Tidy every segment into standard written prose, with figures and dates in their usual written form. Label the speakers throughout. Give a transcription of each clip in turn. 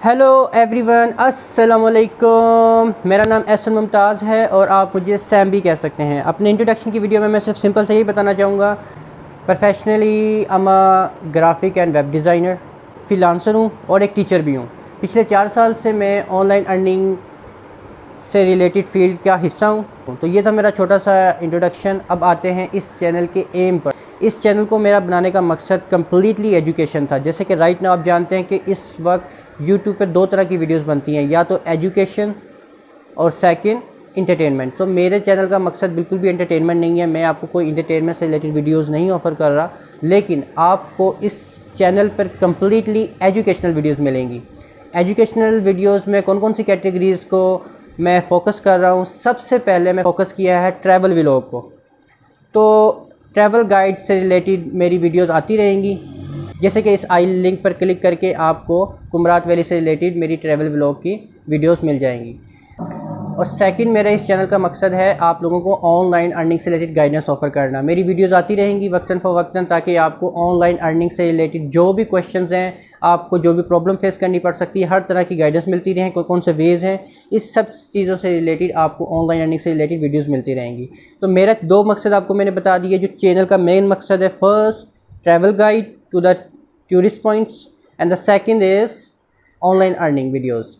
Speaker 1: Hello everyone, अस्सलाम वालेकुम। मेरा नाम एहसन मुमताज़ है और आप मुझे सैम भी कह सकते हैं। अपने इंट्रोडक्शन की वीडियो में मैं सिर्फ सिंपल से ही बताना चाहूँगा, professionally um graphic and web designer, freelancer हूँ और एक टीचर भी हूँ। पिछले 4 साल से मैं ऑनलाइन अर्निंग से रिलेटेड फील्ड का हिस्सा हूँ। तो ये था मेरा छोटा सा इंट्रोडक्शन। अब आते हैं इस चैनल के एम पर। इस चैनल को मेरा बनाने का मकसद कम्प्लीटली एजुकेशन था। जैसे कि राइट नाउ आप जानते हैं कि इस वक्त यूट्यूब पे 2 तरह की वीडियोस बनती हैं, या तो एजुकेशन और सेकंड इंटरटेनमेंट। तो मेरे चैनल का मकसद बिल्कुल भी इंटरटेनमेंट नहीं है। मैं आपको कोई इंटरटेनमेंट से रिलेटेड वीडियोस नहीं ऑफ़र कर रहा, लेकिन आपको इस चैनल पर कम्प्लीटली एजुकेशनल वीडियोज़ मिलेंगी। एजुकेशनल वीडियोज़ में कौन कौन सी कैटेगरीज़ को मैं फ़ोकस कर रहा हूँ? सबसे पहले मैं फ़ोकस किया है ट्रैवल व्लॉग को। तो ट्रैवल गाइड से रिलेटेड मेरी वीडियोस आती रहेंगी। जैसे कि इस आई लिंक पर क्लिक करके आपको कुमरात वैली से रिलेटेड मेरी ट्रैवल व्लॉग की वीडियोस मिल जाएंगी। और सेकंड, मेरा इस चैनल का मकसद है आप लोगों को ऑनलाइन अर्निंग से रिलेटेड गाइडेंस ऑफ़र करना। मेरी वीडियोस आती रहेंगी वक्तन फ़वक्तन, ताकि आपको ऑनलाइन अर्निंग से रिलेटेड जो भी क्वेश्चंस हैं, आपको जो भी प्रॉब्लम फेस करनी पड़ सकती है, हर तरह की गाइडेंस मिलती रहें। कौन कौन से वेज़ हैं, इस सब चीज़ों से रिलेटेड आपको ऑनलाइन अर्निंग से रिलेटेड वीडियोज़ मिलती रहेंगी। तो मेरा 2 मकसद आपको मैंने बता दिए। जो चैनल का मेन मकसद है, first travel guide to the tourist points and the second is online earning videos.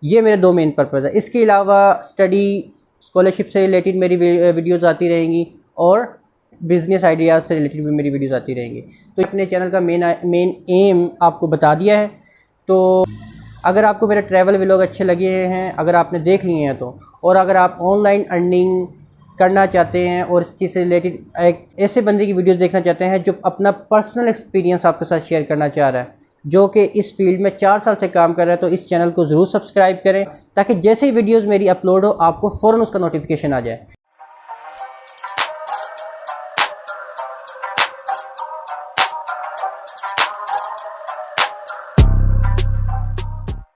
Speaker 1: ये मेरे 2 मेन पर्पज़ है। इसके अलावा स्टडी स्कॉलरशिप से रिलेटेड मेरी वीडियोस आती रहेंगी और बिज़नेस आइडियाज़ से रिलेटेड भी मेरी वीडियोस आती रहेंगी। तो अपने चैनल का मेन एम आपको बता दिया है। तो अगर आपको मेरे ट्रैवल व्लॉग अच्छे लगे हैं, अगर आपने देख लिए हैं तो, और अगर आप ऑनलाइन अर्निंग करना चाहते हैं और इस चीज़ से रिलेटेड एक ऐसे बंदे की वीडियोस देखना चाहते हैं जो अपना पर्सनल एक्सपीरियंस आपके साथ शेयर करना चाह रहा है, जो कि इस फील्ड में 4 साल से काम कर रहा है, तो इस चैनल को ज़रूर सब्सक्राइब करें, ताकि जैसे ही वीडियोस मेरी अपलोड हो आपको फ़ौरन उसका नोटिफिकेशन आ जाए।